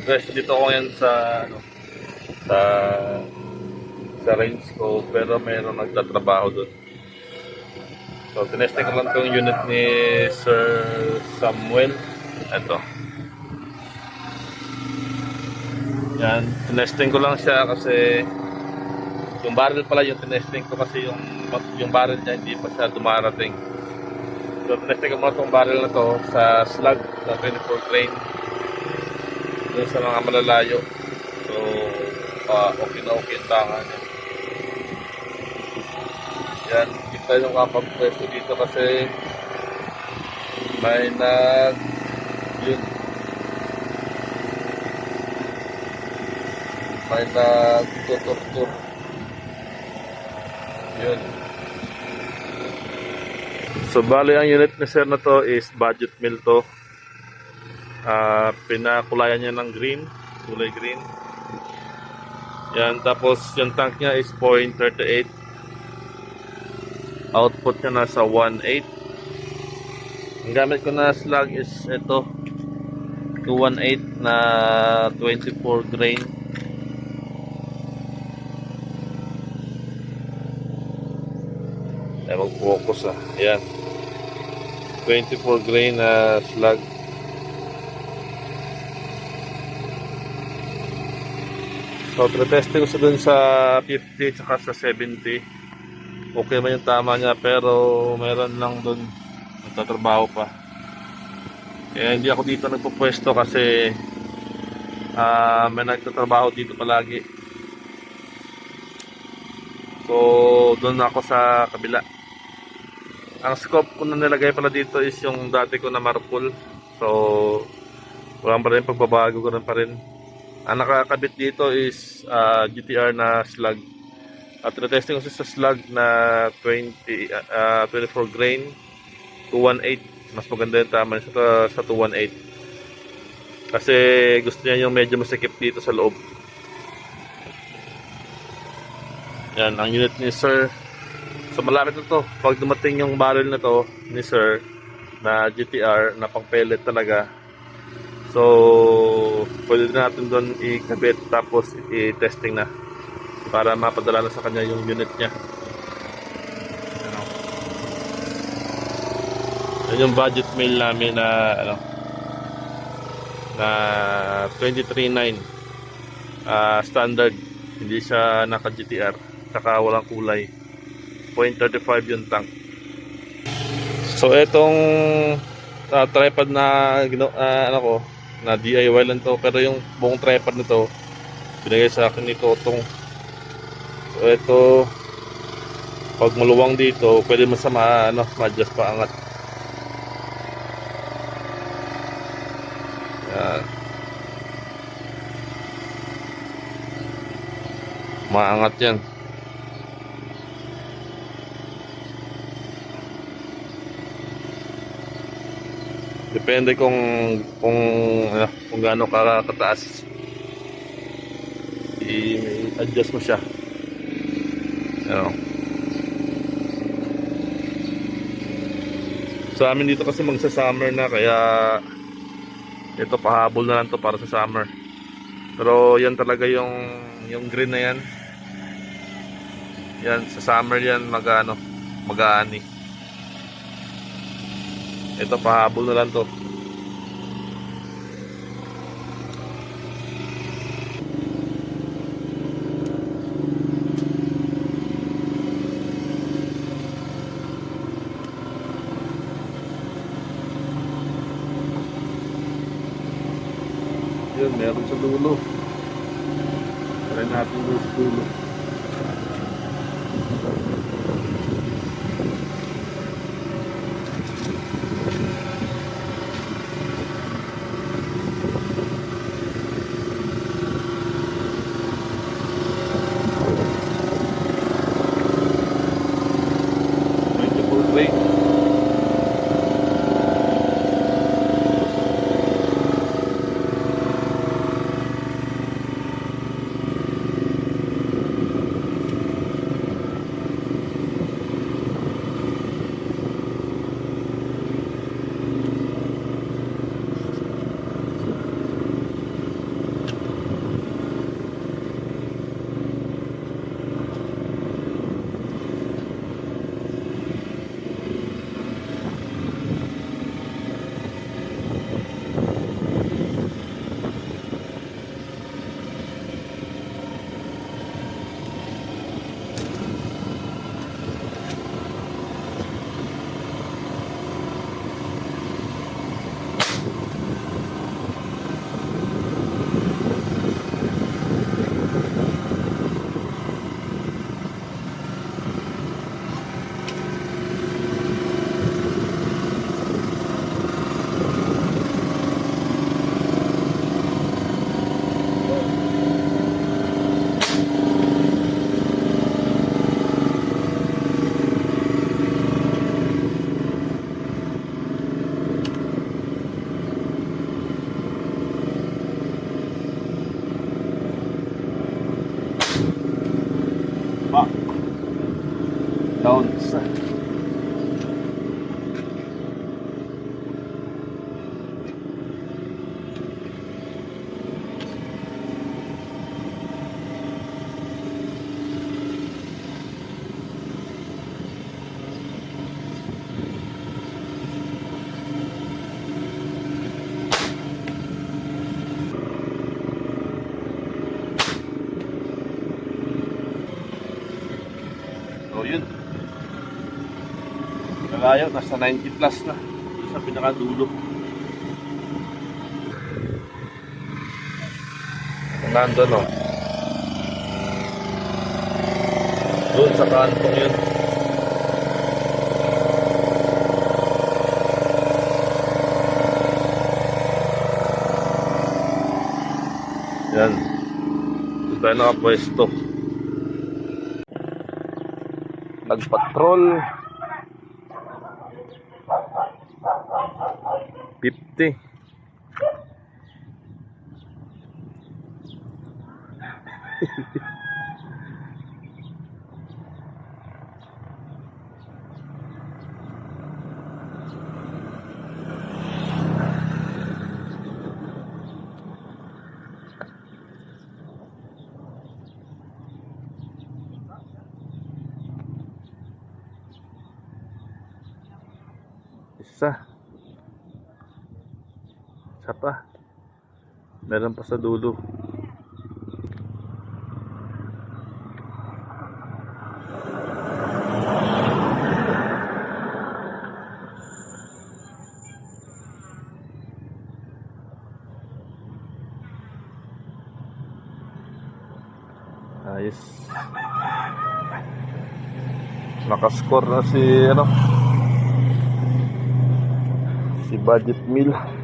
Guys, dito ako ngayon sa sa sa range ko, pero mayroong nagtatrabaho doon. So, tinesting ko lang tong unit ni Sir Samuel. Ito. Yan, tinesting ko lang siya kasi yung barrel pala yung tinesting ko kasi yung barrel niya hindi pa siya dumarating. So, tinesting ko muna tong barrel na to sa slug na 24 grain doon sa mga malalayo. So, okay na okay ang tanga niya. Yan, kita yung kapag-pwesto dito kasi may yun, may nagtutur-tur. Yun. So, bali ang unit ni sir na to is budget mill to. Pinakulayan niya ng green, kulay green. Yan, tapos yung tank niya is 0.38. Output niya nasa 1.8. Ang gamit ko na slug is ito 218 na 24 grain. Ay, mag-focus Ayan, 24 grain na slug. So, tretesting ko sa dun sa 50 tsaka sa 70. Okay man yung tama niya, pero meron lang dun nagtatrabaho pa. Kaya hindi ako dito nagpupwesto kasi may nagtatrabaho dito palagi. So, doon ako sa kabila. Ang scope ko na nilagay pala dito is yung dati ko na Marpol. So, wala pa rin pagbabago ko pa rin. Ang nakakabit dito is GTR na slug. At retesting ko sa slug na 24 grain 218. Mas maganda yung tama sa 218. Kasi gusto niya yung medyo masikip dito sa loob. Yan, ang unit ni sir. So malapit na to. Pag dumating yung barrel na to ni sir na GTR na pang pellet talaga. So pwede natin doon ikabit tapos i-testing na para mapadala na sa kanya yung unit niya. Yan yung budget mail namin na na 23.9 standard, hindi siya naka GTR saka walang kulay. 0.35 yung tank. So etong tripod na na DIY lang to, pero yung buong tripod na to binigay sa akin ni Totong. So ito, pag maluwang dito pwede mo sa ma-adjust pa angat. Yan. Maangat yan. Depende kung gaano kataas. I-adjust mo siya. Sa amin dito kasi magsa-summer na, kaya ito pahabol na lang to para sa summer. Pero yan talaga yung green na yan. Yan sa summer yan mag-aani. Ito pahabol na lang to. Yun, meron sa dulo. Try natin doon sa dulo. Down isa. So yun. Kalayo, nasa 90 plus na. Sa pinakadulo. Nandun o. Doon sa kantong yun. Yan. Doon tayo nakapwesto. Nagpatrol 50. Isa pa. Meron pa sa dulo. Ayos. Nakascore na si si Budget Meal.